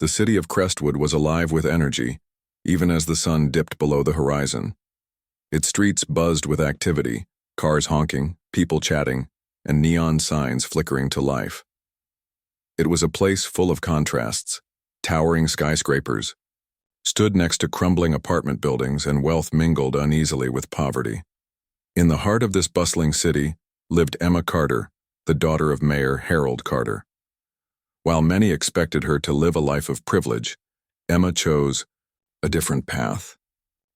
The city of Crestwood was alive with energy, even as the sun dipped below the horizon. Its streets buzzed with activity, cars honking, people chatting, and neon signs flickering to life. It was a place full of contrasts. Towering skyscrapers stood next to crumbling apartment buildings, and wealth mingled uneasily with poverty. In the heart of this bustling city lived Emma Carter, the daughter of Mayor Harold Carter. While many expected her to live a life of privilege, Emma chose a different path.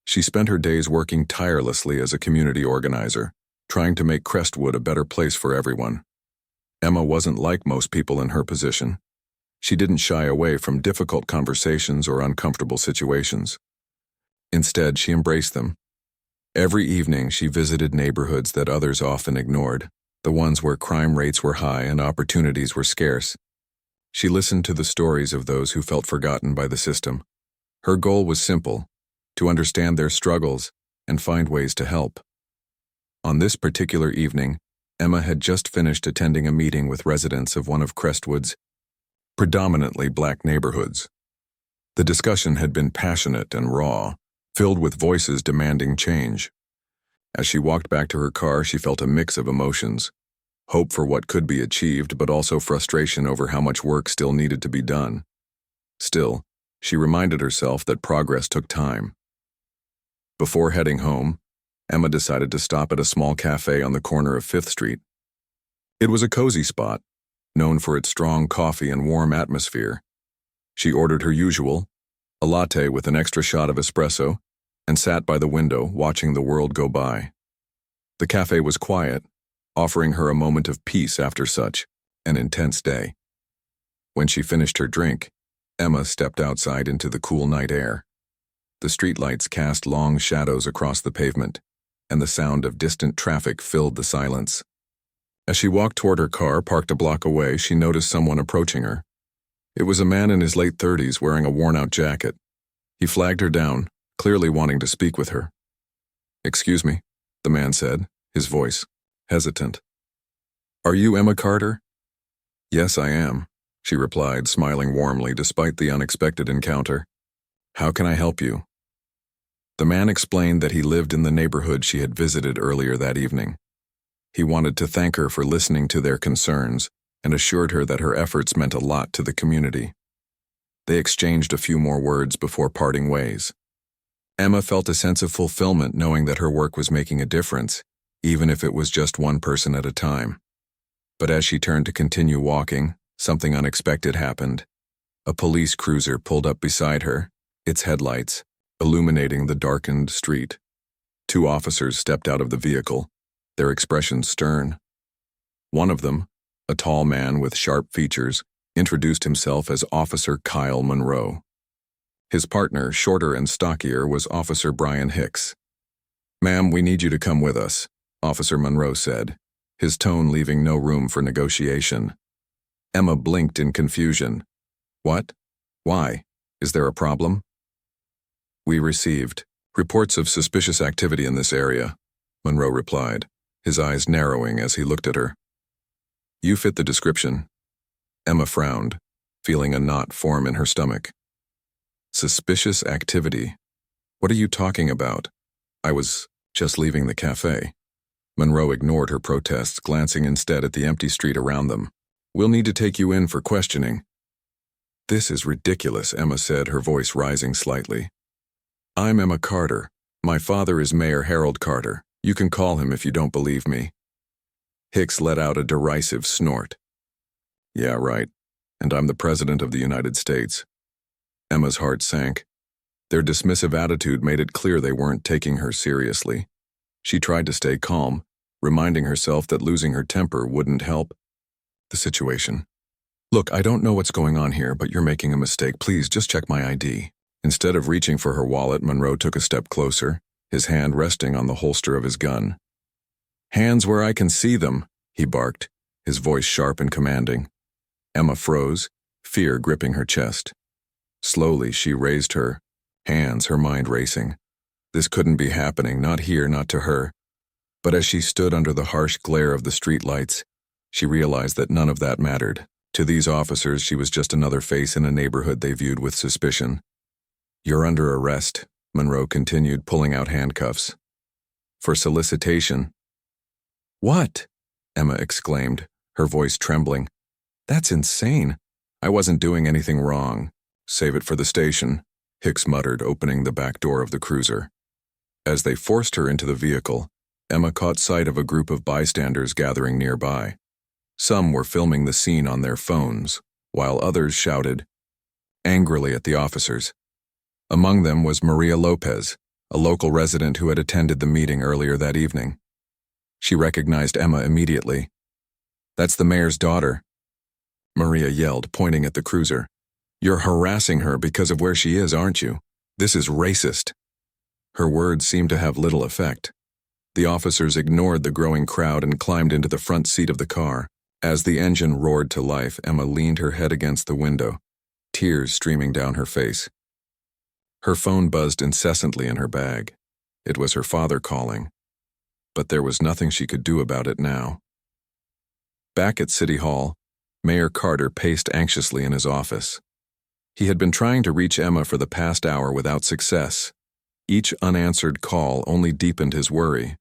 She spent her days working tirelessly as a community organizer, trying to make Crestwood a better place for everyone. Emma wasn't like most people in her position. She didn't shy away from difficult conversations or uncomfortable situations. Instead, she embraced them. Every evening, she visited neighborhoods that others often ignored, the ones where crime rates were high and opportunities were scarce. She listened to the stories of those who felt forgotten by the system. Her goal was simple: to understand their struggles and find ways to help. On this particular evening, Emma had just finished attending a meeting with residents of one of Crestwood's predominantly black neighborhoods. The discussion had been passionate and raw, filled with voices demanding change. As she walked back to her car, she felt a mix of emotions: hope for what could be achieved, but also frustration over how much work still needed to be done. Still, she reminded herself that progress took time. Before heading home, Emma decided to stop at a small cafe on the corner of 5th Street. It was a cozy spot, known for its strong coffee and warm atmosphere. She ordered her usual, a latte with an extra shot of espresso, and sat by the window watching the world go by. The cafe was quiet, offering her a moment of peace after such an intense day. When she finished her drink, Emma stepped outside into the cool night air. The streetlights cast long shadows across the pavement, and the sound of distant traffic filled the silence. As she walked toward her car, parked a block away, she noticed someone approaching her. It was a man in his late 30s wearing a worn-out jacket. He flagged her down, clearly wanting to speak with her. "Excuse me," the man said, his voice hesitant. "Are you Emma Carter?" "Yes, I am," she replied, smiling warmly despite the unexpected encounter. "How can I help you?" The man explained that he lived in the neighborhood she had visited earlier that evening. He wanted to thank her for listening to their concerns and assured her that her efforts meant a lot to the community. They exchanged a few more words before parting ways. Emma felt a sense of fulfillment knowing that her work was making a difference, even if it was just one person at a time. But as she turned to continue walking, something unexpected happened. A police cruiser pulled up beside her, its headlights illuminating the darkened street. 2 officers stepped out of the vehicle, their expressions stern. One of them, a tall man with sharp features, introduced himself as Officer Kyle Monroe. His partner, shorter and stockier, was Officer Brian Hicks. "Ma'am, we need you to come with us," Officer Monroe said, his tone leaving no room for negotiation. Emma blinked in confusion. "What? Why? Is there a problem?" "We received reports of suspicious activity in this area," Monroe replied, his eyes narrowing as he looked at her. "You fit the description." Emma frowned, feeling a knot form in her stomach. "Suspicious activity? What are you talking about? I was just leaving the cafe." Monroe ignored her protests, glancing instead at the empty street around them. "We'll need to take you in for questioning." "This is ridiculous," Emma said, her voice rising slightly. "I'm Emma Carter. My father is Mayor Harold Carter. You can call him if you don't believe me." Hicks let out a derisive snort. "Yeah, right. And I'm the President of the United States." Emma's heart sank. Their dismissive attitude made it clear they weren't taking her seriously. She tried to stay calm, reminding herself that losing her temper wouldn't help the situation. "Look, I don't know what's going on here, but you're making a mistake. Please, just check my ID." Instead of reaching for her wallet, Monroe took a step closer, his hand resting on the holster of his gun. "Hands where I can see them," he barked, his voice sharp and commanding. Emma froze, fear gripping her chest. Slowly, she raised her hands, her mind racing. This couldn't be happening, not here, not to her. But as she stood under the harsh glare of the streetlights, she realized that none of that mattered. To these officers, she was just another face in a neighborhood they viewed with suspicion. "You're under arrest," Monroe continued, pulling out handcuffs. "For solicitation." "What?" Emma exclaimed, her voice trembling. "That's insane. I wasn't doing anything wrong." "Save it for the station," Hicks muttered, opening the back door of the cruiser. As they forced her into the vehicle, Emma caught sight of a group of bystanders gathering nearby. Some were filming the scene on their phones, while others shouted angrily at the officers. Among them was Maria Lopez, a local resident who had attended the meeting earlier that evening. She recognized Emma immediately. "That's the mayor's daughter," Maria yelled, pointing at the cruiser. "You're harassing her because of where she is, aren't you? This is racist." Her words seemed to have little effect. The officers ignored the growing crowd and climbed into the front seat of the car. As the engine roared to life, Emma leaned her head against the window, tears streaming down her face. Her phone buzzed incessantly in her bag. It was her father calling. But there was nothing she could do about it now. Back at City Hall, Mayor Carter paced anxiously in his office. He had been trying to reach Emma for the past hour without success. Each unanswered call only deepened his worry.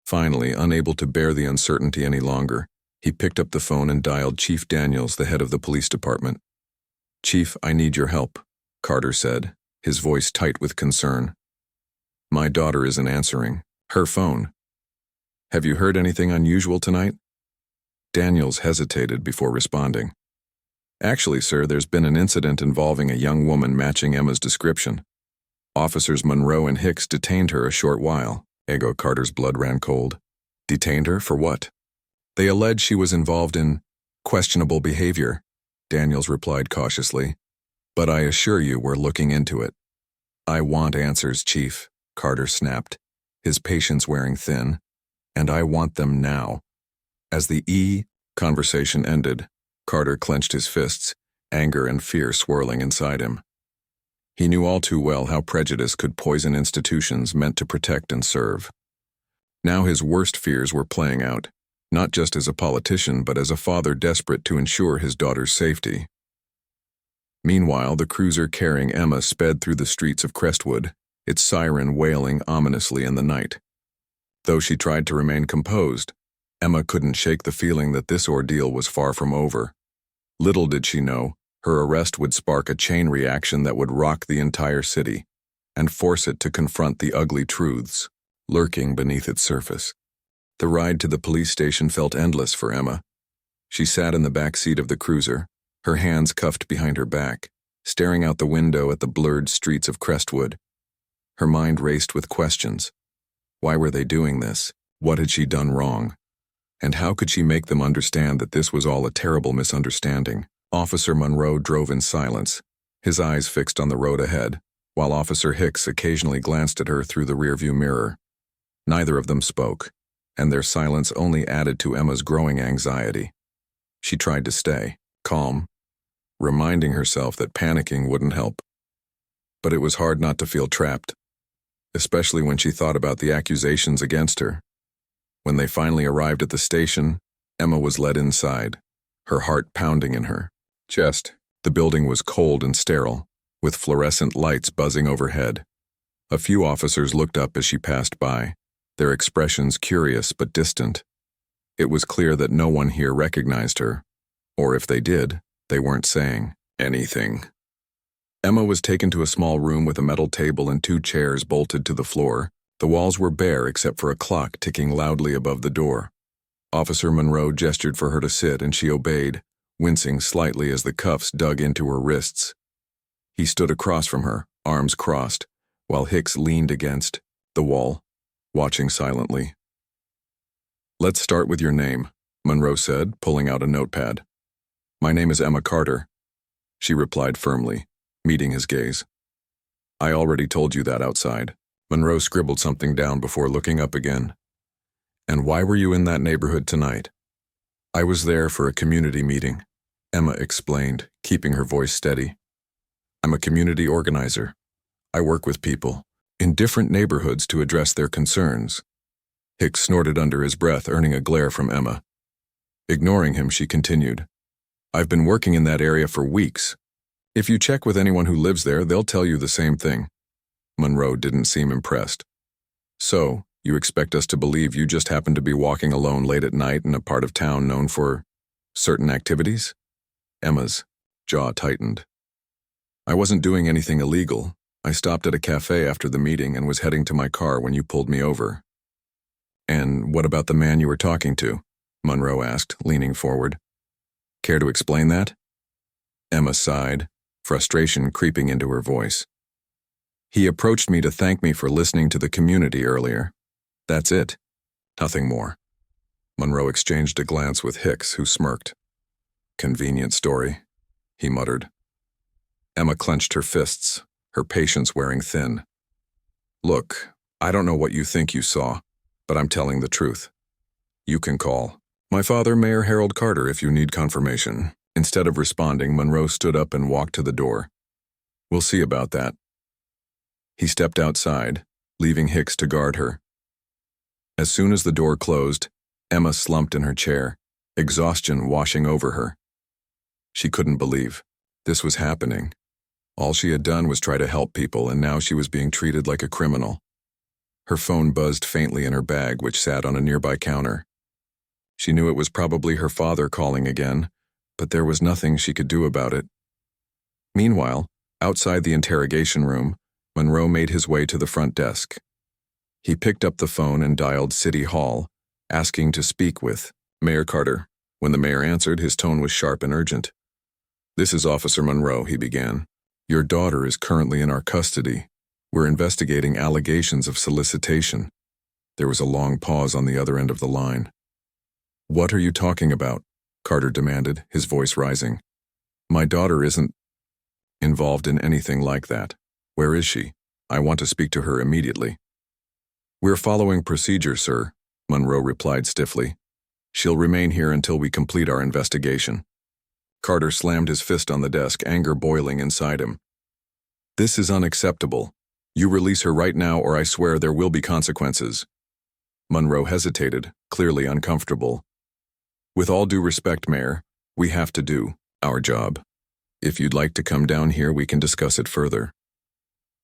Finally, unable to bear the uncertainty any longer, he picked up the phone and dialed Chief Daniels, the head of the police department. "Chief, I need your help," Carter said, his voice tight with concern. "My daughter isn't answering her phone. Have you heard anything unusual tonight?" Daniels hesitated before responding. "Actually, sir, there's been an incident involving a young woman matching Emma's description. Officers Monroe and Hicks detained her a short while." Carter's blood ran cold. "Detained her for what?" "They allege she was involved in questionable behavior," Daniels replied cautiously. "But I assure you we're looking into it." "I want answers, Chief," Carter snapped, his patience wearing thin. "And I want them now." As the conversation ended, Carter clenched his fists, anger and fear swirling inside him. He knew all too well how prejudice could poison institutions meant to protect and serve. Now his worst fears were playing out, not just as a politician but as a father desperate to ensure his daughter's safety. Meanwhile, the cruiser carrying Emma sped through the streets of Crestwood, its siren wailing ominously in the night. Though she tried to remain composed, Emma couldn't shake the feeling that this ordeal was far from over. Little did she know, her arrest would spark a chain reaction that would rock the entire city and force it to confront the ugly truths lurking beneath its surface. The ride to the police station felt endless for Emma. She sat in the back seat of the cruiser, her hands cuffed behind her back, staring out the window at the blurred streets of Crestwood. Her mind raced with questions. Why were they doing this? What had she done wrong? And how could she make them understand that this was all a terrible misunderstanding? Officer Monroe drove in silence, his eyes fixed on the road ahead, while Officer Hicks occasionally glanced at her through the rearview mirror. Neither of them spoke, and their silence only added to Emma's growing anxiety. She tried to stay calm, reminding herself that panicking wouldn't help. But it was hard not to feel trapped, especially when she thought about the accusations against her. When they finally arrived at the station, Emma was led inside, her heart pounding in her chest. The building was cold and sterile, with fluorescent lights buzzing overhead. A few officers looked up as she passed by, their expressions curious but distant. It was clear that no one here recognized her, or if they did, they weren't saying anything. Emma was taken to a small room with a metal table and 2 chairs bolted to the floor. The walls were bare except for a clock ticking loudly above the door. Officer Monroe gestured for her to sit, and she obeyed, wincing slightly as the cuffs dug into her wrists. He stood across from her, arms crossed, while Hicks leaned against the wall, watching silently. "Let's start with your name," Monroe said, pulling out a notepad. "My name is Emma Carter," she replied firmly, meeting his gaze. "I already told you that outside." Monroe scribbled something down before looking up again. "And why were you in that neighborhood tonight?" "I was there for a community meeting," Emma explained, keeping her voice steady. "I'm a community organizer. I work with people in different neighborhoods to address their concerns." Hicks snorted under his breath, earning a glare from Emma. Ignoring him, she continued, I've been working in that area for weeks. If you check with anyone who lives there, they'll tell you the same thing. Monroe didn't seem impressed. So, you expect us to believe you just happened to be walking alone late at night in a part of town known for certain activities? Emma's jaw tightened. I wasn't doing anything illegal. I stopped at a cafe after the meeting and was heading to my car when you pulled me over. And what about the man you were talking to? Monroe asked, leaning forward. Care to explain that? Emma sighed, frustration creeping into her voice. He approached me to thank me for listening to the community earlier. That's it. Nothing more. Monroe exchanged a glance with Hicks, who smirked. Convenient story, he muttered. Emma clenched her fists, her patience wearing thin. Look, I don't know what you think you saw, but I'm telling the truth. You can call my father, Mayor Harold Carter, if you need confirmation. Instead of responding, Monroe stood up and walked to the door. We'll see about that. He stepped outside, leaving Hicks to guard her. As soon as the door closed, Emma slumped in her chair, exhaustion washing over her. She couldn't believe this was happening. All she had done was try to help people, and now she was being treated like a criminal. Her phone buzzed faintly in her bag, which sat on a nearby counter. She knew it was probably her father calling again, but there was nothing she could do about it. Meanwhile, outside the interrogation room, Monroe made his way to the front desk. He picked up the phone and dialed City Hall, asking to speak with Mayor Carter. When the mayor answered, his tone was sharp and urgent. This is Officer Monroe, he began. Your daughter is currently in our custody. We're investigating allegations of solicitation. There was a long pause on the other end of the line. What are you talking about? Carter demanded, his voice rising. My daughter isn't involved in anything like that. Where is she? I want to speak to her immediately. We're following procedure, sir, Monroe replied stiffly. She'll remain here until we complete our investigation. Carter slammed his fist on the desk, anger boiling inside him. This is unacceptable. You release her right now or I swear there will be consequences. Monroe hesitated, clearly uncomfortable. With all due respect, Mayor, we have to do our job. If you'd like to come down here, we can discuss it further.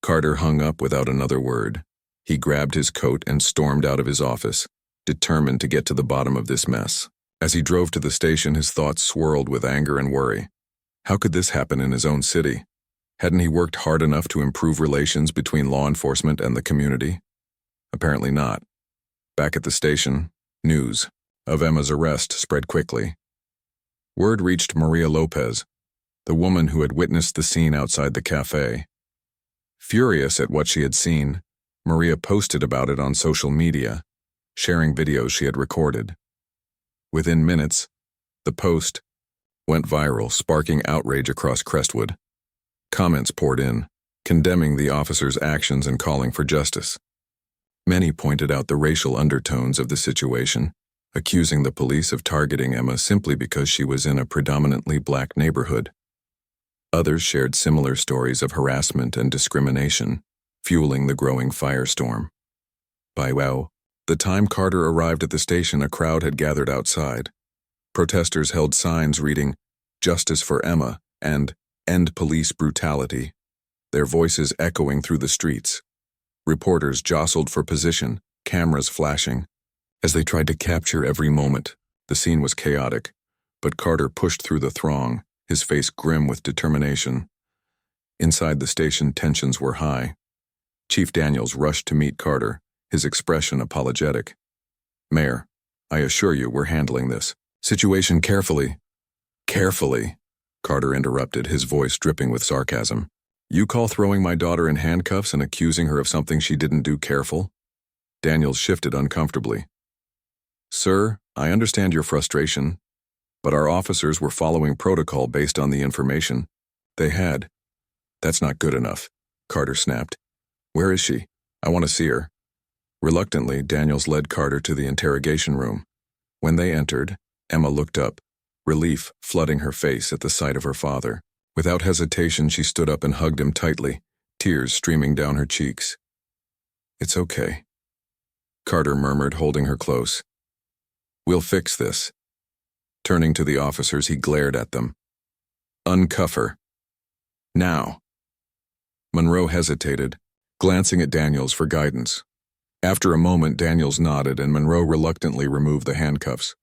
Carter hung up without another word. He grabbed his coat and stormed out of his office, determined to get to the bottom of this mess. As he drove to the station, his thoughts swirled with anger and worry. How could this happen in his own city? Hadn't he worked hard enough to improve relations between law enforcement and the community? Apparently not. Back at the station, news of Emma's arrest spread quickly. Word reached Maria Lopez, the woman who had witnessed the scene outside the cafe. Furious at what she had seen, Maria posted about it on social media, sharing videos she had recorded. Within minutes, the post went viral, sparking outrage across Crestwood. Comments poured in, condemning the officer's actions and calling for justice. Many pointed out the racial undertones of the situation, accusing the police of targeting Emma simply because she was in a predominantly black neighborhood. Others shared similar stories of harassment and discrimination, fueling the growing firestorm. By the time Carter arrived at the station, a crowd had gathered outside. Protesters held signs reading, "Justice for Emma," and "End police brutality," their voices echoing through the streets. Reporters jostled for position, cameras flashing. As they tried to capture every moment, the scene was chaotic, but Carter pushed through the throng, his face grim with determination. Inside the station, tensions were high. Chief Daniels rushed to meet Carter, his expression apologetic. "Mayor, I assure you we're handling this situation carefully." "Carefully?" Carter interrupted, his voice dripping with sarcasm. "You call throwing my daughter in handcuffs and accusing her of something she didn't do careful?" Daniels shifted uncomfortably. "Sir, I understand your frustration, but our officers were following protocol based on the information they had." "That's not good enough," Carter snapped. "Where is she? I want to see her." Reluctantly, Daniels led Carter to the interrogation room. When they entered, Emma looked up, relief flooding her face at the sight of her father. Without hesitation, she stood up and hugged him tightly, tears streaming down her cheeks. "It's okay," Carter murmured, holding her close. "We'll fix this." Turning to the officers, he glared at them. Uncuff her. Now. Monroe hesitated, glancing at Daniels for guidance. After a moment, Daniels nodded and Monroe reluctantly removed the handcuffs.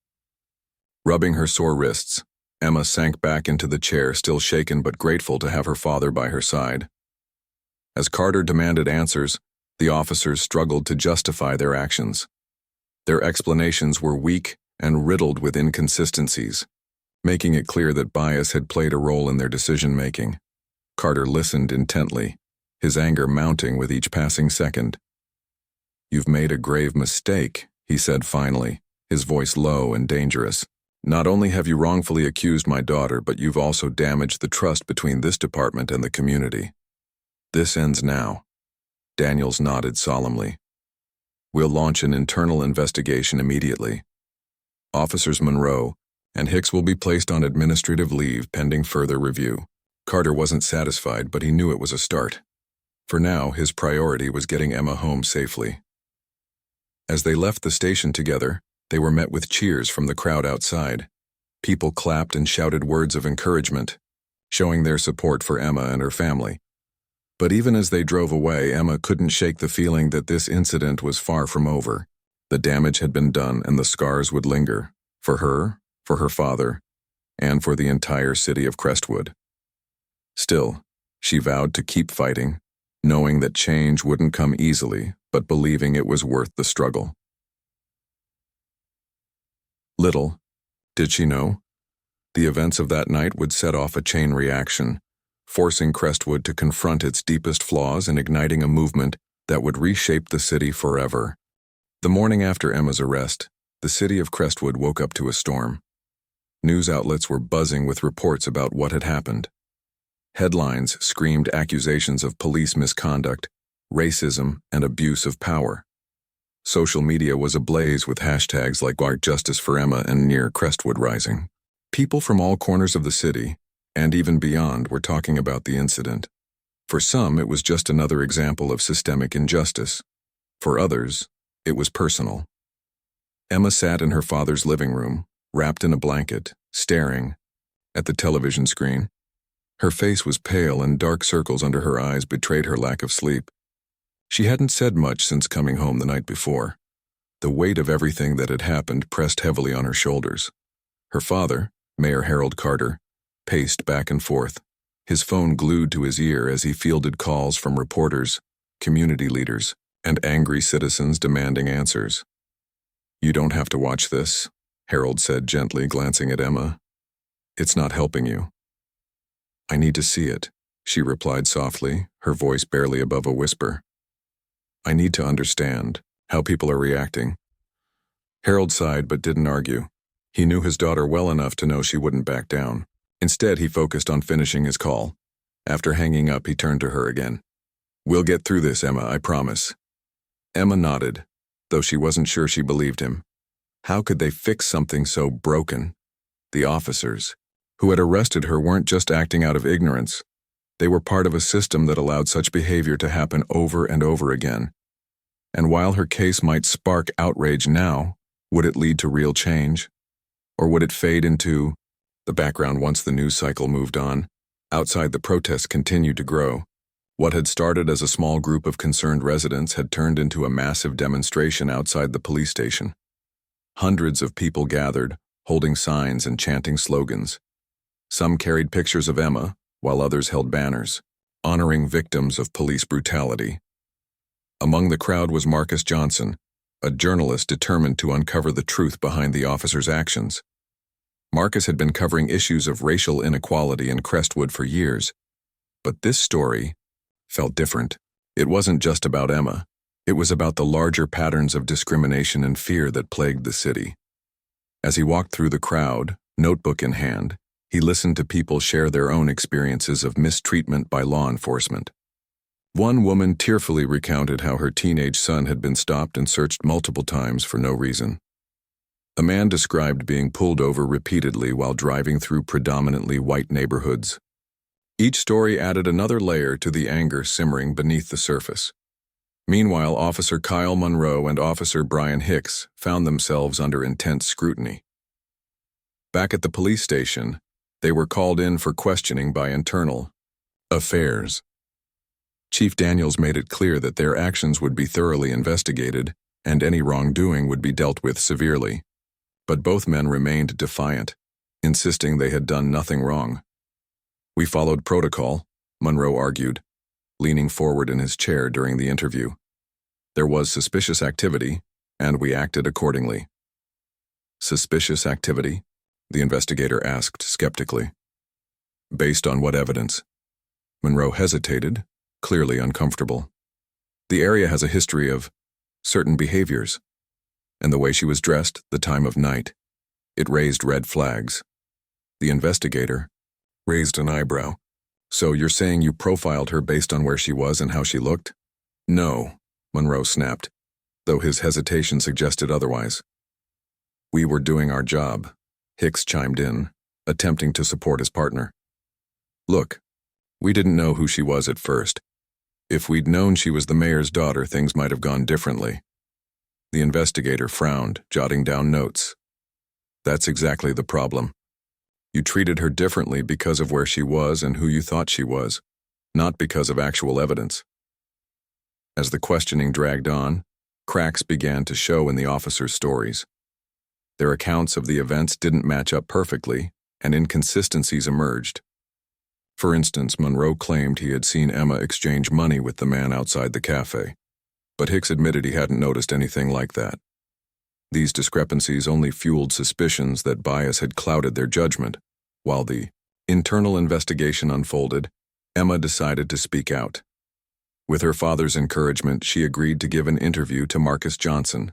Rubbing her sore wrists, Emma sank back into the chair, still shaken but grateful to have her father by her side. As Carter demanded answers, the officers struggled to justify their actions. Their explanations were weak and riddled with inconsistencies, making it clear that bias had played a role in their decision-making. Carter listened intently, his anger mounting with each passing second. "You've made a grave mistake," he said finally, his voice low and dangerous. "Not only have you wrongfully accused my daughter, but you've also damaged the trust between this department and the community. This ends now." Daniels nodded solemnly. "We'll launch an internal investigation immediately. Officers Monroe and Hicks will be placed on administrative leave pending further review." Carter wasn't satisfied, but he knew it was a start. For now, his priority was getting Emma home safely. As they left the station together, they were met with cheers from the crowd outside. People clapped and shouted words of encouragement, showing their support for Emma and her family. But even as they drove away, Emma couldn't shake the feeling that this incident was far from over. The damage had been done and the scars would linger, for her father, and for the entire city of Crestwood. Still, she vowed to keep fighting, knowing that change wouldn't come easily, but believing it was worth the struggle. Little did she know, the events of that night would set off a chain reaction, forcing Crestwood to confront its deepest flaws and igniting a movement that would reshape the city forever. The morning after Emma's arrest, the city of Crestwood woke up to a storm. News outlets were buzzing with reports about what had happened. Headlines screamed accusations of police misconduct, racism, and abuse of power. Social media was ablaze with hashtags like #Justice for Emma and near Crestwood Rising. People from all corners of the city, and even beyond, were talking about the incident. For some, it was just another example of systemic injustice. For others, it was personal. Emma sat in her father's living room, wrapped in a blanket, staring at the television screen. Her face was pale and dark circles under her eyes betrayed her lack of sleep. She hadn't said much since coming home the night before. The weight of everything that had happened pressed heavily on her shoulders. Her father, Mayor Harold Carter, paced back and forth, his phone glued to his ear as he fielded calls from reporters, community leaders, and angry citizens demanding answers. "You don't have to watch this," Harold said gently, glancing at Emma. "It's not helping you." "I need to see it," she replied softly, her voice barely above a whisper. "I need to understand how people are reacting." Harold sighed but didn't argue. He knew his daughter well enough to know she wouldn't back down. Instead, he focused on finishing his call. After hanging up, he turned to her again. "We'll get through this, Emma, I promise." Emma nodded, though she wasn't sure she believed him. How could they fix something so broken? The officers who had arrested her weren't just acting out of ignorance. They were part of a system that allowed such behavior to happen over and over again. And while her case might spark outrage now, would it lead to real change? Or would it fade into the background once the news cycle moved on? Outside, the protests continued to grow. What had started as a small group of concerned residents had turned into a massive demonstration outside the police station. Hundreds of people gathered, holding signs and chanting slogans. Some carried pictures of Emma, while others held banners, honoring victims of police brutality. Among the crowd was Marcus Johnson, a journalist determined to uncover the truth behind the officers' actions. Marcus had been covering issues of racial inequality in Crestwood for years, but this story felt different. It wasn't just about Emma. It was about the larger patterns of discrimination and fear that plagued the city. As he walked through the crowd, notebook in hand, he listened to people share their own experiences of mistreatment by law enforcement. One woman tearfully recounted how her teenage son had been stopped and searched multiple times for no reason. A man described being pulled over repeatedly while driving through predominantly white neighborhoods. Each story added another layer to the anger simmering beneath the surface. Meanwhile, Officer Kyle Monroe and Officer Brian Hicks found themselves under intense scrutiny. Back at the police station, They were called in for questioning by internal affairs. Chief Daniels made it clear that their actions would be thoroughly investigated and any wrongdoing would be dealt with severely. But both men remained defiant, insisting they had done nothing wrong. "We followed protocol," Monroe argued, leaning forward in his chair during the interview. "There was suspicious activity, and we acted accordingly." "Suspicious activity?" the investigator asked skeptically. "Based on what evidence?" Monroe hesitated, clearly uncomfortable. "The area has a history of certain behaviors, and the way she was dressed, the time of night, it raised red flags." The investigator raised an eyebrow. "So you're saying you profiled her based on where she was and how she looked?" "No," Monroe snapped, though his hesitation suggested otherwise. "We were doing our job," Hicks chimed in, attempting to support his partner. "Look, we didn't know who she was at first. If we'd known she was the mayor's daughter, things might have gone differently." The investigator frowned, jotting down notes. "That's exactly the problem. You treated her differently because of where she was and who you thought she was, not because of actual evidence." As the questioning dragged on, cracks began to show in the officers' stories. Their accounts of the events didn't match up perfectly, and inconsistencies emerged. For instance, Monroe claimed he had seen Emma exchange money with the man outside the cafe, but Hicks admitted he hadn't noticed anything like that. These discrepancies only fueled suspicions that bias had clouded their judgment. While the internal investigation unfolded, Emma decided to speak out. With her father's encouragement, she agreed to give an interview to Marcus Johnson.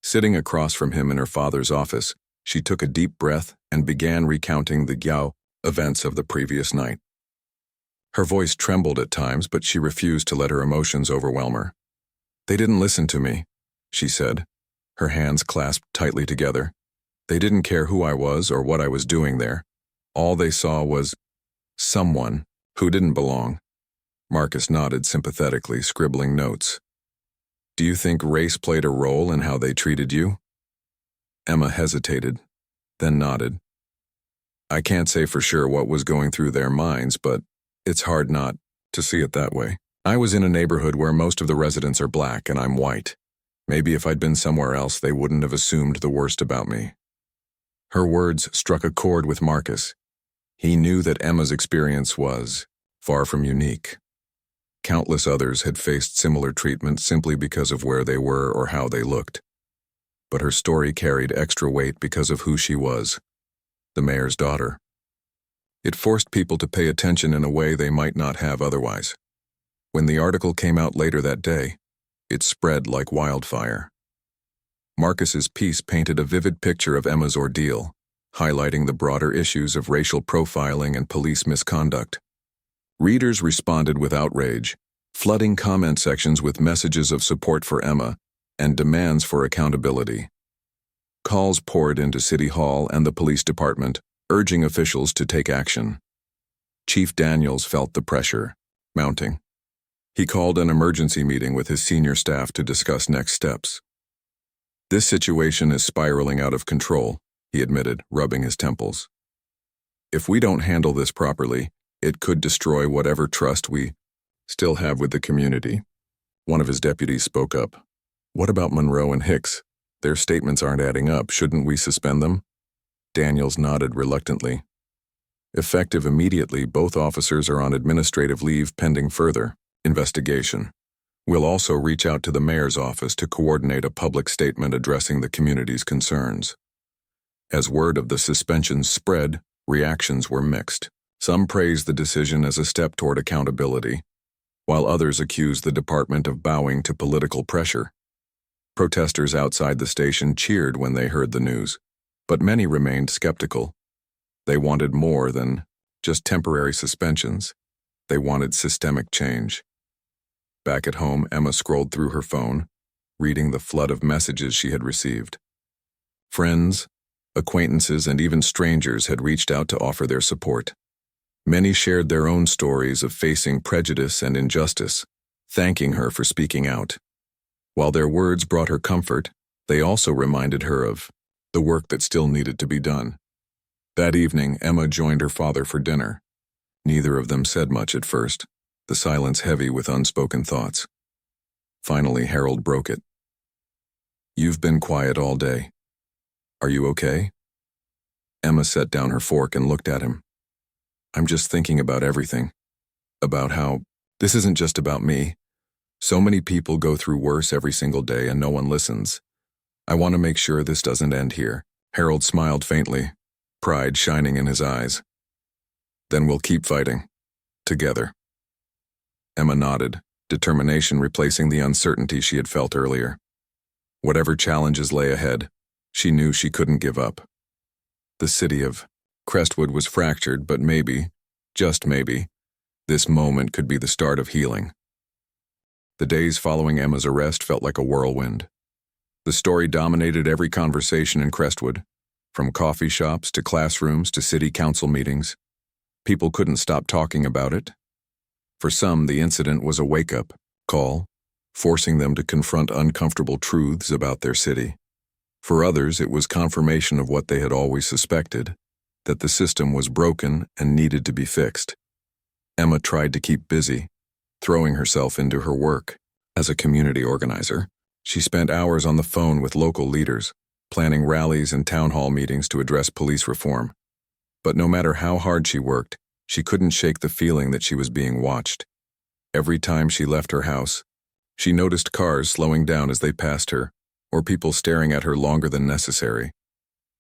Sitting across from him in her father's office, she took a deep breath and began recounting the events of the previous night. Her voice trembled at times, but she refused to let her emotions overwhelm her. "They didn't listen to me," she said, her hands clasped tightly together. "They didn't care who I was or what I was doing there. All they saw was someone who didn't belong." Marcus nodded sympathetically, scribbling notes. "Do you think race played a role in how they treated you?" Emma hesitated, then nodded. "I can't say for sure what was going through their minds, but it's hard not to see it that way. I was in a neighborhood where most of the residents are black and I'm white. Maybe if I'd been somewhere else, they wouldn't have assumed the worst about me." Her words struck a chord with Marcus. He knew that Emma's experience was far from unique. Countless others had faced similar treatment simply because of where they were or how they looked. But her story carried extra weight because of who she was, the mayor's daughter. It forced people to pay attention in a way they might not have otherwise. When the article came out later that day, it spread like wildfire. Marcus's piece painted a vivid picture of Emma's ordeal, highlighting the broader issues of racial profiling and police misconduct. Readers responded with outrage, flooding comment sections with messages of support for Emma and demands for accountability. Calls poured into City Hall and the police department, urging officials to take action. Chief Daniels felt the pressure mounting. He called an emergency meeting with his senior staff to discuss next steps. "This situation is spiraling out of control," he admitted, rubbing his temples. "If we don't handle this properly, it could destroy whatever trust we still have with the community." One of his deputies spoke up. "What about Monroe and Hicks? Their statements aren't adding up. Shouldn't we suspend them?" Daniels nodded reluctantly. "Effective immediately, both officers are on administrative leave pending further investigation. We'll also reach out to the mayor's office to coordinate a public statement addressing the community's concerns." As word of the suspensions spread, reactions were mixed. Some praised the decision as a step toward accountability, while others accused the department of bowing to political pressure. Protesters outside the station cheered when they heard the news, but many remained skeptical. They wanted more than just temporary suspensions. They wanted systemic change. Back at home, Emma scrolled through her phone, reading the flood of messages she had received. Friends, acquaintances, and even strangers had reached out to offer their support. Many shared their own stories of facing prejudice and injustice, thanking her for speaking out. While their words brought her comfort, they also reminded her of the work that still needed to be done. That evening, Emma joined her father for dinner. Neither of them said much at first, the silence heavy with unspoken thoughts. Finally, Harold broke it. "You've been quiet all day. Are you okay?" Emma set down her fork and looked at him. "I'm just thinking about everything. About how this isn't just about me. So many people go through worse every single day and no one listens. I want to make sure this doesn't end here." Harold smiled faintly, pride shining in his eyes. "Then we'll keep fighting. Together." Emma nodded, determination replacing the uncertainty she had felt earlier. Whatever challenges lay ahead, she knew she couldn't give up. The city of Crestwood was fractured, but maybe, just maybe, this moment could be the start of healing. The days following Emma's arrest felt like a whirlwind. The story dominated every conversation in Crestwood, from coffee shops to classrooms to city council meetings. People couldn't stop talking about it. For some, the incident was a wake-up call, forcing them to confront uncomfortable truths about their city. For others, it was confirmation of what they had always suspected, that the system was broken and needed to be fixed. Emma tried to keep busy, throwing herself into her work. As a community organizer, she spent hours on the phone with local leaders, planning rallies and town hall meetings to address police reform. But no matter how hard she worked, she couldn't shake the feeling that she was being watched. Every time she left her house, she noticed cars slowing down as they passed her, or people staring at her longer than necessary.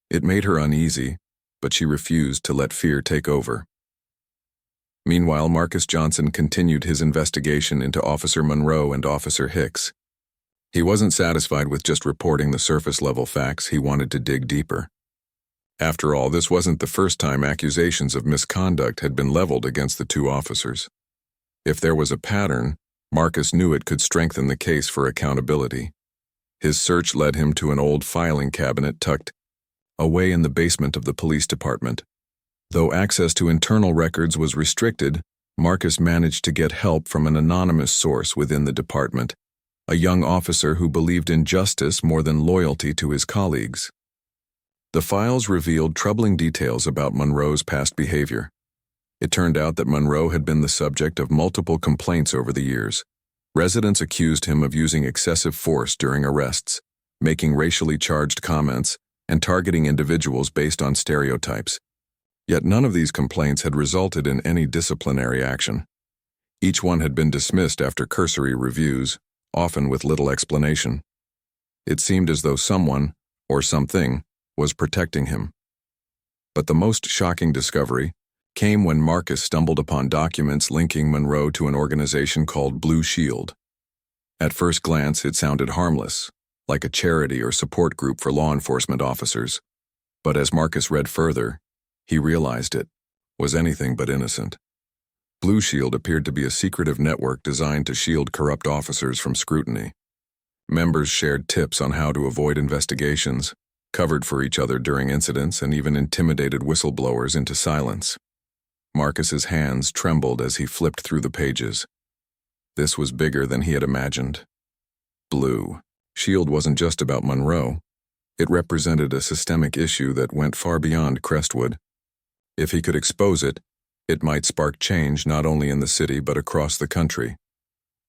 It made her uneasy, but she refused to let fear take over. Meanwhile, Marcus Johnson continued his investigation into Officer Monroe and Officer Hicks. He wasn't satisfied with just reporting the surface-level facts. He wanted to dig deeper. After all, this wasn't the first time accusations of misconduct had been leveled against the two officers. If there was a pattern, Marcus knew it could strengthen the case for accountability. His search led him to an old filing cabinet tucked away in the basement of the police department. Though access to internal records was restricted, Marcus managed to get help from an anonymous source within the department, a young officer who believed in justice more than loyalty to his colleagues. The files revealed troubling details about Monroe's past behavior. It turned out that Monroe had been the subject of multiple complaints over the years. Residents accused him of using excessive force during arrests, making racially charged comments, and targeting individuals based on stereotypes. Yet none of these complaints had resulted in any disciplinary action. Each one had been dismissed after cursory reviews, often with little explanation. It seemed as though someone, or something, was protecting him. But the most shocking discovery came when Marcus stumbled upon documents linking Monroe to an organization called Blue Shield. At first glance, it sounded harmless, like a charity or support group for law enforcement officers. But as Marcus read further, he realized it was anything but innocent. Blue Shield appeared to be a secretive network designed to shield corrupt officers from scrutiny. Members shared tips on how to avoid investigations, covered for each other during incidents, and even intimidated whistleblowers into silence. Marcus's hands trembled as he flipped through the pages. This was bigger than he had imagined. Blue Shield wasn't just about Monroe. It represented a systemic issue that went far beyond Crestwood. If he could expose it, it might spark change not only in the city but across the country.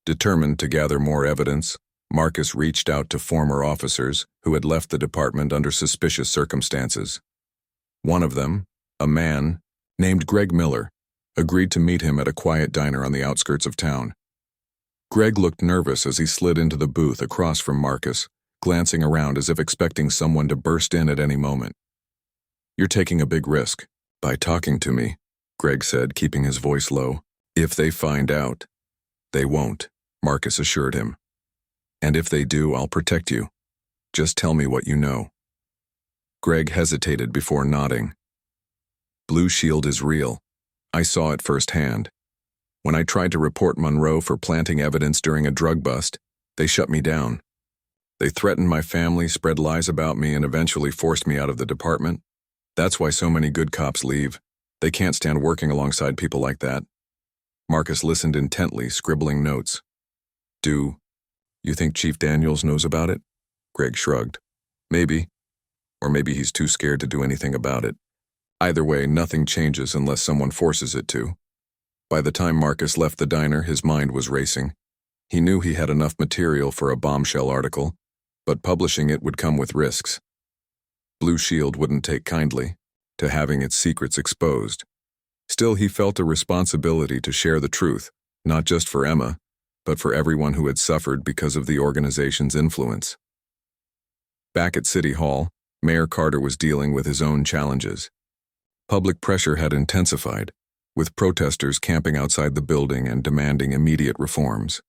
Determined to gather more evidence, Marcus reached out to former officers who had left the department under suspicious circumstances. One of them, a man named Greg Miller, agreed to meet him at a quiet diner on the outskirts of town. Greg looked nervous as he slid into the booth across from Marcus, glancing around as if expecting someone to burst in at any moment. "You're taking a big risk by talking to me," Greg said, keeping his voice low. "If they find out." "They won't," Marcus assured him. "And if they do, I'll protect you. Just tell me what you know." Greg hesitated before nodding. "Blue Shield is real. I saw it firsthand. When I tried to report Monroe for planting evidence during a drug bust, they shut me down. They threatened my family, spread lies about me, and eventually forced me out of the department. That's why so many good cops leave. They can't stand working alongside people like that." Marcus listened intently, scribbling notes. "Do you think Chief Daniels knows about it?" Greg shrugged. "Maybe. Or maybe he's too scared to do anything about it. Either way, nothing changes unless someone forces it to. By the time Marcus left the diner, his mind was racing. He knew he had enough material for a bombshell article, but publishing it would come with risks. Blue Shield wouldn't take kindly to having its secrets exposed. Still, he felt a responsibility to share the truth, not just for Emma, but for everyone who had suffered because of the organization's influence. Back at City Hall, Mayor Carter was dealing with his own challenges. Public pressure had intensified, with protesters camping outside the building and demanding immediate reforms.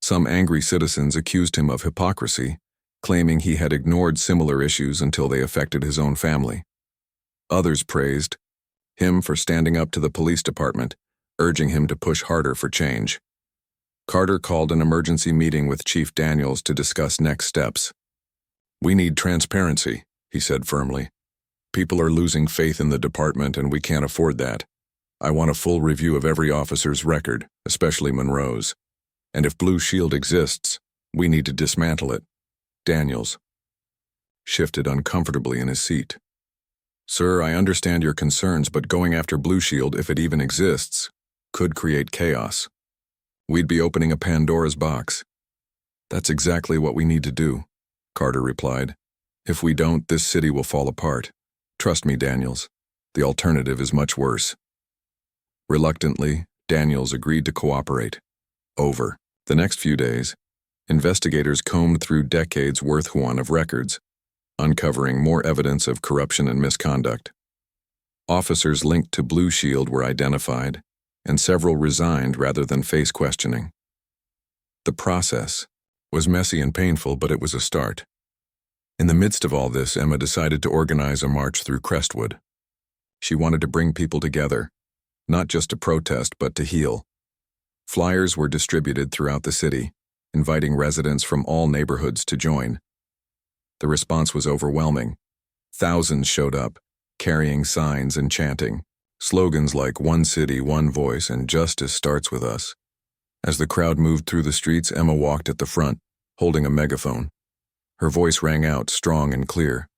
Some angry citizens accused him of hypocrisy, claiming he had ignored similar issues until they affected his own family. Others praised him for standing up to the police department, urging him to push harder for change. Carter called an emergency meeting with Chief Daniels to discuss next steps. "We need transparency," he said firmly. "People are losing faith in the department and we can't afford that. I want a full review of every officer's record, especially Monroe's. And if Blue Shield exists, we need to dismantle it." Daniels shifted uncomfortably in his seat. "Sir, I understand your concerns, but going after Blue Shield, if it even exists, could create chaos. We'd be opening a Pandora's box." "That's exactly what we need to do," Carter replied. "If we don't, this city will fall apart. Trust me, Daniels. The alternative is much worse." Reluctantly, Daniels agreed to cooperate. Over the next few days, investigators combed through decades' worth of records, uncovering more evidence of corruption and misconduct. Officers linked to Blue Shield were identified, and several resigned rather than face questioning. The process was messy and painful, but it was a start. In the midst of all this, Emma decided to organize a march through Crestwood. She wanted to bring people together, not just to protest, but to heal. Flyers were distributed throughout the city, inviting residents from all neighborhoods to join. The response was overwhelming. Thousands showed up, carrying signs and chanting slogans like "One City, One Voice," and "Justice starts with us." As the crowd moved through the streets, Emma walked at the front, holding a megaphone. Her voice rang out, strong and clear.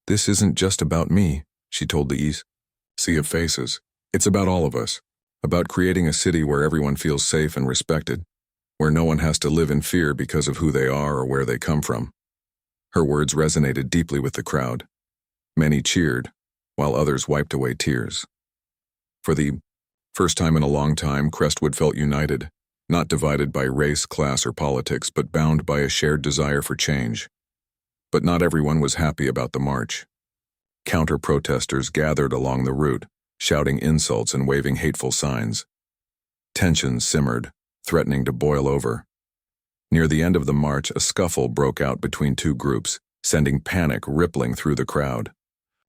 "This isn't just about me," she told the sea of faces. "It's about all of us, about creating a city where everyone feels safe and respected, where no one has to live in fear because of who they are or where they come from." Her words resonated deeply with the crowd. Many cheered, while others wiped away tears. For the first time in a long time, Crestwood felt united, not divided by race, class, or politics, but bound by a shared desire for change. But not everyone was happy about the march. Counter-protesters gathered along the route, shouting insults and waving hateful signs. Tensions simmered, threatening to boil over. Near the end of the march, a scuffle broke out between two groups, sending panic rippling through the crowd.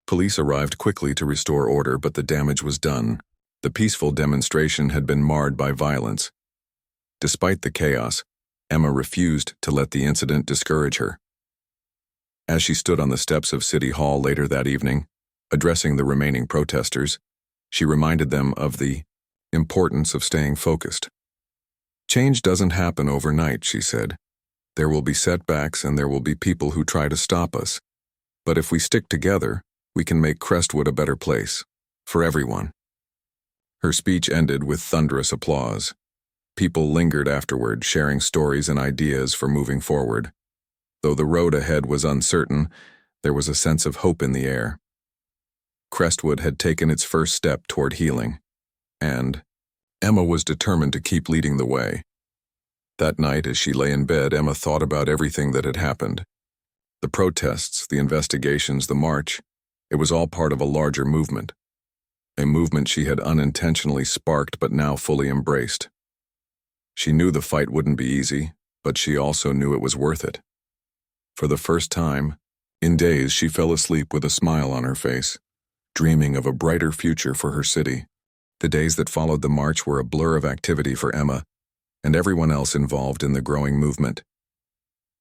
Police arrived quickly to restore order, but the damage was done. The peaceful demonstration had been marred by violence. Despite the chaos, Emma refused to let the incident discourage her. As she stood on the steps of City Hall later that evening, addressing the remaining protesters, she reminded them of the importance of staying focused. "Change doesn't happen overnight," she said. "There will be setbacks and there will be people who try to stop us. But if we stick together, we can make Crestwood a better place, for everyone." Her speech ended with thunderous applause. People lingered afterward, sharing stories and ideas for moving forward. Though the road ahead was uncertain, there was a sense of hope in the air. Crestwood had taken its first step toward healing, and Emma was determined to keep leading the way. That night, as she lay in bed, Emma thought about everything that had happened. The protests, the investigations, the march. It was all part of a larger movement. A movement she had unintentionally sparked but now fully embraced. She knew the fight wouldn't be easy, but she also knew it was worth it. For the first time, in days, she fell asleep with a smile on her face, dreaming of a brighter future for her city. The days that followed the march were a blur of activity for Emma and everyone else involved in the growing movement.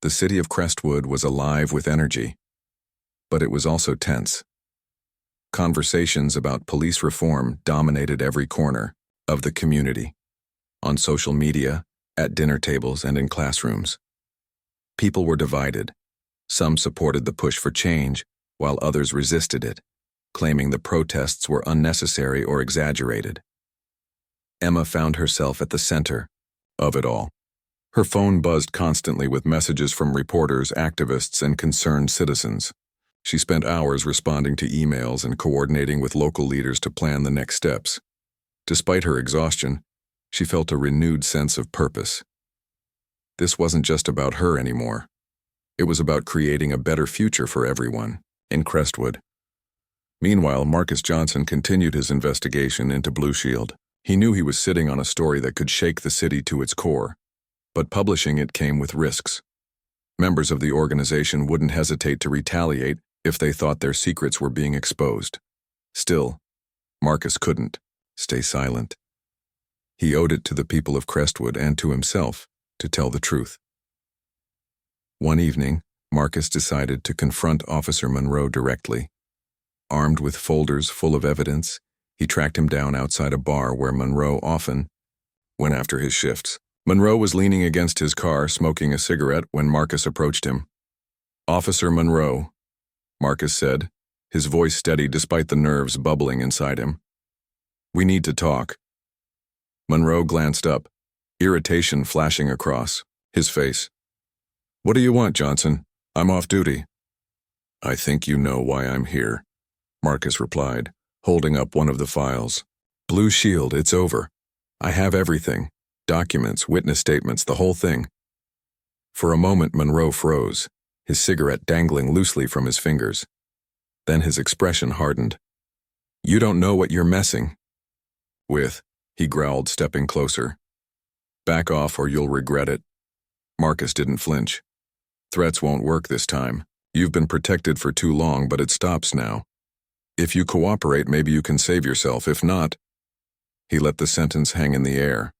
The city of Crestwood was alive with energy, but it was also tense. Conversations about police reform dominated every corner of the community, on social media, at dinner tables, and in classrooms. People were divided. Some supported the push for change, while others resisted it, claiming the protests were unnecessary or exaggerated. Emma found herself at the center of it all. Her phone buzzed constantly with messages from reporters, activists, and concerned citizens. She spent hours responding to emails and coordinating with local leaders to plan the next steps. Despite her exhaustion, she felt a renewed sense of purpose. This wasn't just about her anymore. It was about creating a better future for everyone in Crestwood. Meanwhile, Marcus Johnson continued his investigation into Blue Shield. He knew he was sitting on a story that could shake the city to its core, but publishing it came with risks. Members of the organization wouldn't hesitate to retaliate if they thought their secrets were being exposed. Still, Marcus couldn't stay silent. He owed it to the people of Crestwood and to himself to tell the truth. One evening, Marcus decided to confront Officer Monroe directly. Armed with folders full of evidence, he tracked him down outside a bar where Monroe often went after his shifts. Monroe was leaning against his car, smoking a cigarette, when Marcus approached him. "Officer Monroe," Marcus said, his voice steady despite the nerves bubbling inside him. "We need to talk." Monroe glanced up, irritation flashing across his face. "What do you want, Johnson? I'm off duty." "I think you know why I'm here," Marcus replied, holding up one of the files. "Blue Shield, it's over. I have everything. Documents, witness statements, the whole thing." For a moment, Monroe froze, his cigarette dangling loosely from his fingers. Then his expression hardened. "You don't know what you're messing with," he growled, stepping closer. "Back off or you'll regret it." Marcus didn't flinch. "Threats won't work this time. You've been protected for too long, but it stops now. If you cooperate, maybe you can save yourself. If not—" He let the sentence hang in the air.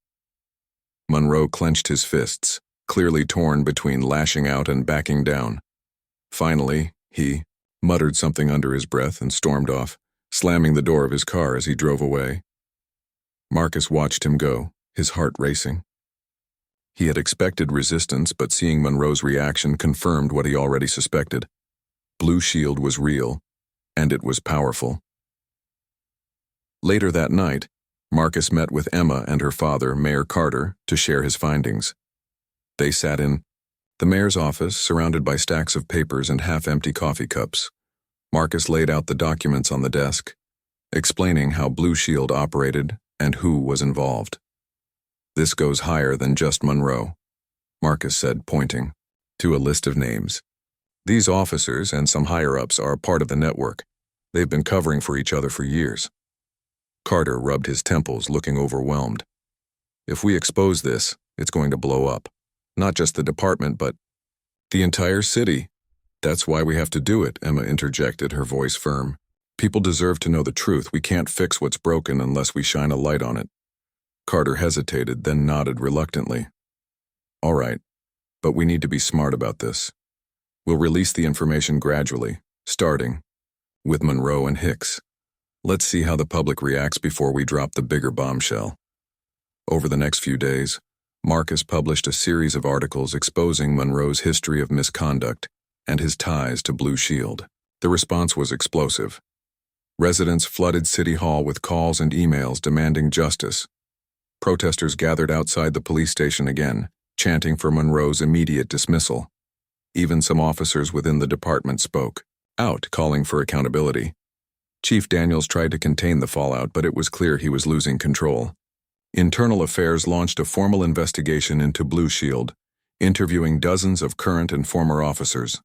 Monroe clenched his fists, clearly torn between lashing out and backing down. Finally, he muttered something under his breath and stormed off, slamming the door of his car as he drove away. Marcus watched him go, his heart racing. He had expected resistance, but seeing Monroe's reaction confirmed what he already suspected. Blue Shield was real, and it was powerful. Later that night, Marcus met with Emma and her father, Mayor Carter, to share his findings. They sat in the mayor's office, surrounded by stacks of papers and half-empty coffee cups. Marcus laid out the documents on the desk, explaining how Blue Shield operated and who was involved. "This goes higher than just Monroe," Marcus said, pointing to a list of names. "These officers and some higher-ups are part of the network. They've been covering for each other for years." Carter rubbed his temples, looking overwhelmed. "If we expose this, it's going to blow up. Not just the department, but the entire city." "That's why we have to do it," Emma interjected, her voice firm. "People deserve to know the truth. We can't fix what's broken unless we shine a light on it." Carter hesitated, then nodded reluctantly. "All right, but we need to be smart about this. We'll release the information gradually, starting with Monroe and Hicks. Let's see how the public reacts before we drop the bigger bombshell." Over the next few days, Marcus published a series of articles exposing Monroe's history of misconduct and his ties to Blue Shield. The response was explosive. Residents flooded City Hall with calls and emails demanding justice. Protesters gathered outside the police station again, chanting for Monroe's immediate dismissal. Even some officers within the department spoke out, calling for accountability. Chief Daniels tried to contain the fallout, but it was clear he was losing control. Internal Affairs launched a formal investigation into Blue Shield, interviewing dozens of current and former officers.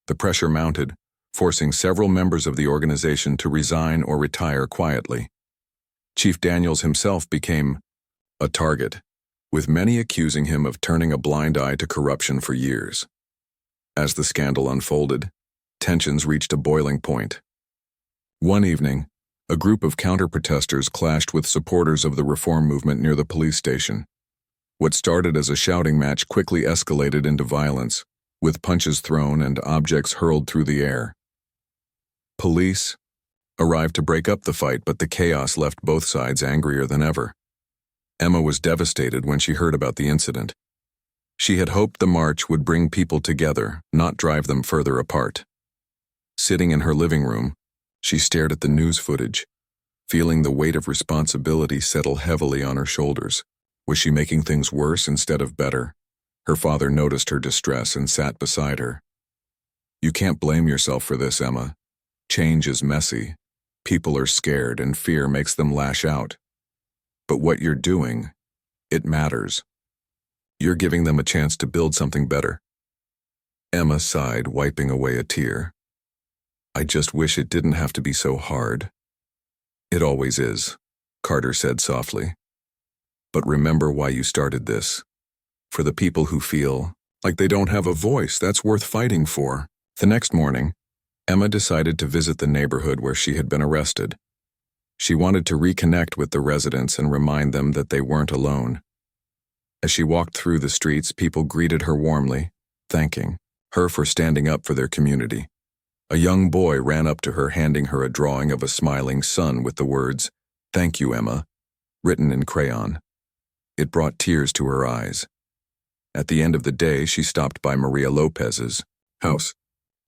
The pressure mounted, forcing several members of the organization to resign or retire quietly. Chief Daniels himself became a target, with many accusing him of turning a blind eye to corruption for years. As the scandal unfolded, tensions reached a boiling point. One evening, a group of counter-protesters clashed with supporters of the reform movement near the police station. What started as a shouting match quickly escalated into violence, with punches thrown and objects hurled through the air. Police arrived to break up the fight, but the chaos left both sides angrier than ever. Emma was devastated when she heard about the incident. She had hoped the march would bring people together, not drive them further apart. Sitting in her living room, She stared at the news footage, feeling the weight of responsibility settle heavily on her shoulders. Was she making things worse instead of better? Her father noticed her distress and sat beside her. You can't blame yourself for this, Emma. Change is messy. People are scared and fear makes them lash out. But what you're doing, it matters. You're giving them a chance to build something better. Emma sighed, wiping away a tear. I just wish it didn't have to be so hard. It always is, Carter said softly. But remember why you started this. For the people who feel like they don't have a voice that's worth fighting for. The next morning, Emma decided to visit the neighborhood where she had been arrested. She wanted to reconnect with the residents and remind them that they weren't alone. As she walked through the streets, people greeted her warmly, thanking her for standing up for their community. A young boy ran up to her, handing her a drawing of a smiling sun with the words, "Thank you, Emma," written in crayon. It brought tears to her eyes. At the end of the day, she stopped by Maria Lopez's house.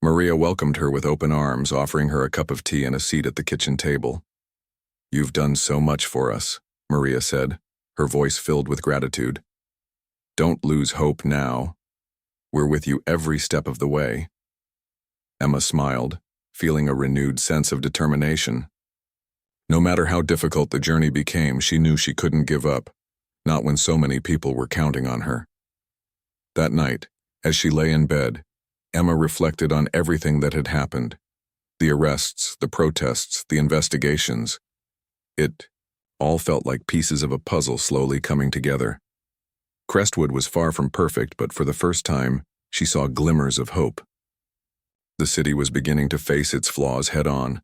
Maria welcomed her with open arms, offering her a cup of tea and a seat at the kitchen table. You've done so much for us, Maria said, her voice filled with gratitude. Don't lose hope now. We're with you every step of the way. Emma smiled, feeling a renewed sense of determination. No matter how difficult the journey became, she knew she couldn't give up, not when so many people were counting on her. That night, as she lay in bed, Emma reflected on everything that had happened. The arrests, the protests, the investigations. It all felt like pieces of a puzzle slowly coming together. Crestwood was far from perfect, but for the first time, she saw glimmers of hope. The city was beginning to face its flaws head-on,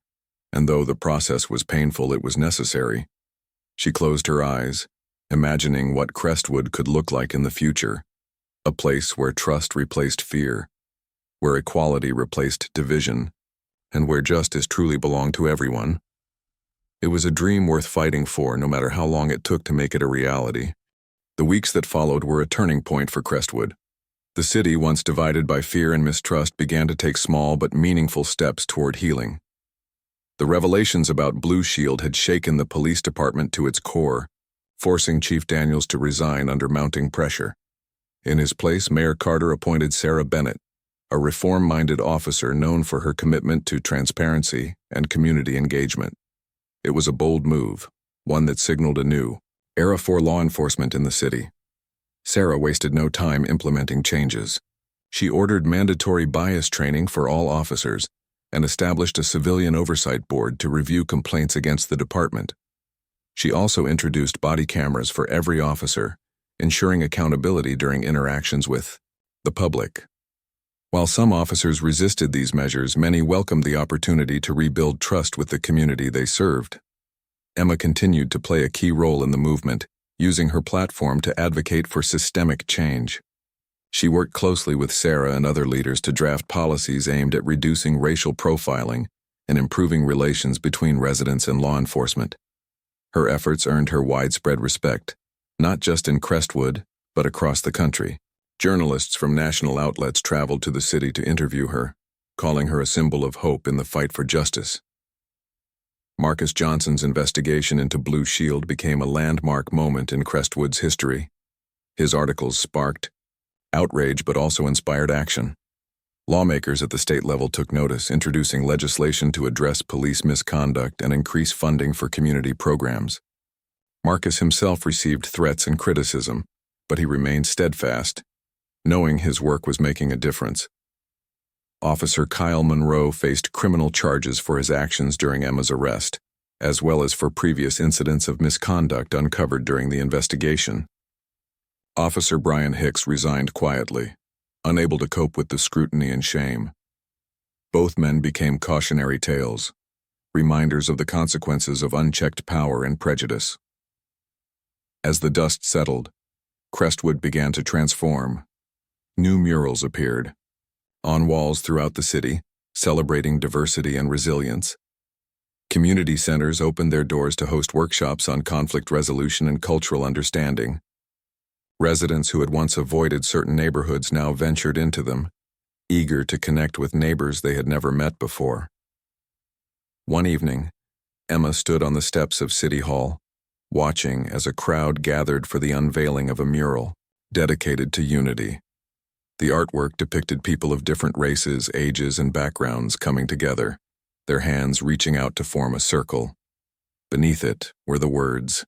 and though the process was painful, it was necessary. She closed her eyes, imagining what Crestwood could look like in the future, a place where trust replaced fear, where equality replaced division, and where justice truly belonged to everyone. It was a dream worth fighting for, no matter how long it took to make it a reality. The weeks that followed were a turning point for Crestwood. The city, once divided by fear and mistrust, began to take small but meaningful steps toward healing. The revelations about Blue Shield had shaken the police department to its core, forcing Chief Daniels to resign under mounting pressure. In his place, Mayor Carter appointed Sarah Bennett, a reform-minded officer known for her commitment to transparency and community engagement. It was a bold move, one that signaled a new era for law enforcement in the city. Sarah wasted no time implementing changes. She ordered mandatory bias training for all officers and established a civilian oversight board to review complaints against the department. She also introduced body cameras for every officer, ensuring accountability during interactions with the public. While some officers resisted these measures, many welcomed the opportunity to rebuild trust with the community they served. Emma continued to play a key role in the movement, using her platform to advocate for systemic change. She worked closely with Sarah and other leaders to draft policies aimed at reducing racial profiling and improving relations between residents and law enforcement. Her efforts earned her widespread respect, not just in Crestwood, but across the country. Journalists from national outlets traveled to the city to interview her, calling her a symbol of hope in the fight for justice. Marcus Johnson's investigation into Blue Shield became a landmark moment in Crestwood's history. His articles sparked outrage but also inspired action. Lawmakers at the state level took notice, introducing legislation to address police misconduct and increase funding for community programs. Marcus himself received threats and criticism, but he remained steadfast, knowing his work was making a difference. Officer Kyle Monroe faced criminal charges for his actions during Emma's arrest, as well as for previous incidents of misconduct uncovered during the investigation. Officer Brian Hicks resigned quietly, unable to cope with the scrutiny and shame. Both men became cautionary tales, reminders of the consequences of unchecked power and prejudice. As the dust settled, Crestwood began to transform. New murals appeared on walls throughout the city, celebrating diversity and resilience. Community centers opened their doors to host workshops on conflict resolution and cultural understanding. Residents who had once avoided certain neighborhoods now ventured into them, eager to connect with neighbors they had never met before. One evening, Emma stood on the steps of City Hall, watching as a crowd gathered for the unveiling of a mural dedicated to unity. The artwork depicted people of different races, ages, and backgrounds coming together, their hands reaching out to form a circle. Beneath it were the words,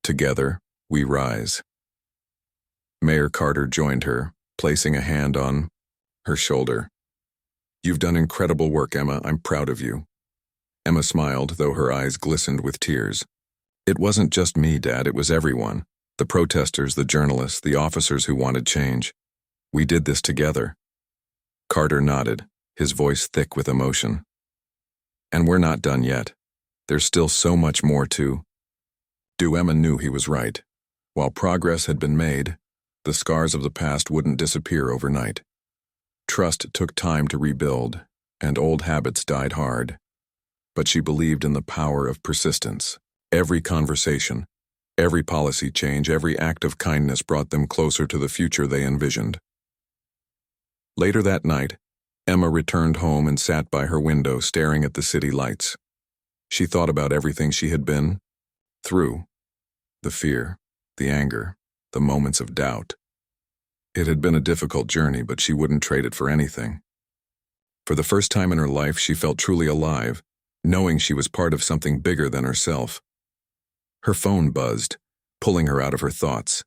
"Together, we rise." Mayor Carter joined her, placing a hand on her shoulder. "You've done incredible work, Emma. I'm proud of you." Emma smiled, though her eyes glistened with tears. "It wasn't just me, Dad, it was everyone. The protesters, the journalists, the officers who wanted change. We did this together." Carter nodded, his voice thick with emotion. "And we're not done yet. There's still so much more to do." Emma knew he was right. While progress had been made, the scars of the past wouldn't disappear overnight. Trust took time to rebuild, and old habits died hard. But she believed in the power of persistence. Every conversation, every policy change, every act of kindness brought them closer to the future they envisioned. Later that night, Emma returned home and sat by her window staring at the city lights. She thought about everything she had been through, the fear, the anger, the moments of doubt. It had been a difficult journey, but she wouldn't trade it for anything. For the first time in her life, she felt truly alive, knowing she was part of something bigger than herself. Her phone buzzed, pulling her out of her thoughts.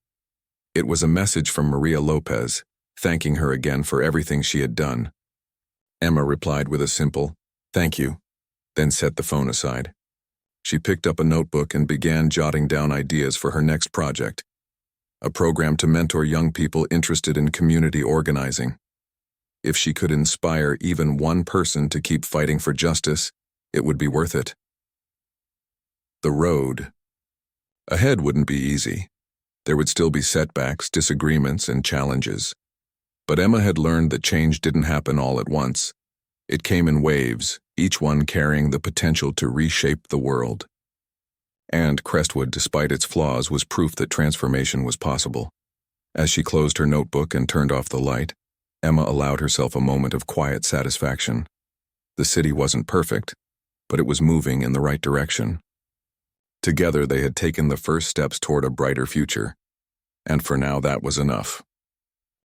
It was a message from Maria Lopez, thanking her again for everything she had done. Emma replied with a simple, "Thank you," then set the phone aside. She picked up a notebook and began jotting down ideas for her next project, a program to mentor young people interested in community organizing. If she could inspire even one person to keep fighting for justice, it would be worth it. The road ahead wouldn't be easy. There would still be setbacks, disagreements, and challenges. But Emma had learned that change didn't happen all at once. It came in waves, each one carrying the potential to reshape the world. And Crestwood, despite its flaws, was proof that transformation was possible. As she closed her notebook and turned off the light, Emma allowed herself a moment of quiet satisfaction. The city wasn't perfect, but it was moving in the right direction. Together they had taken the first steps toward a brighter future, and for now that was enough.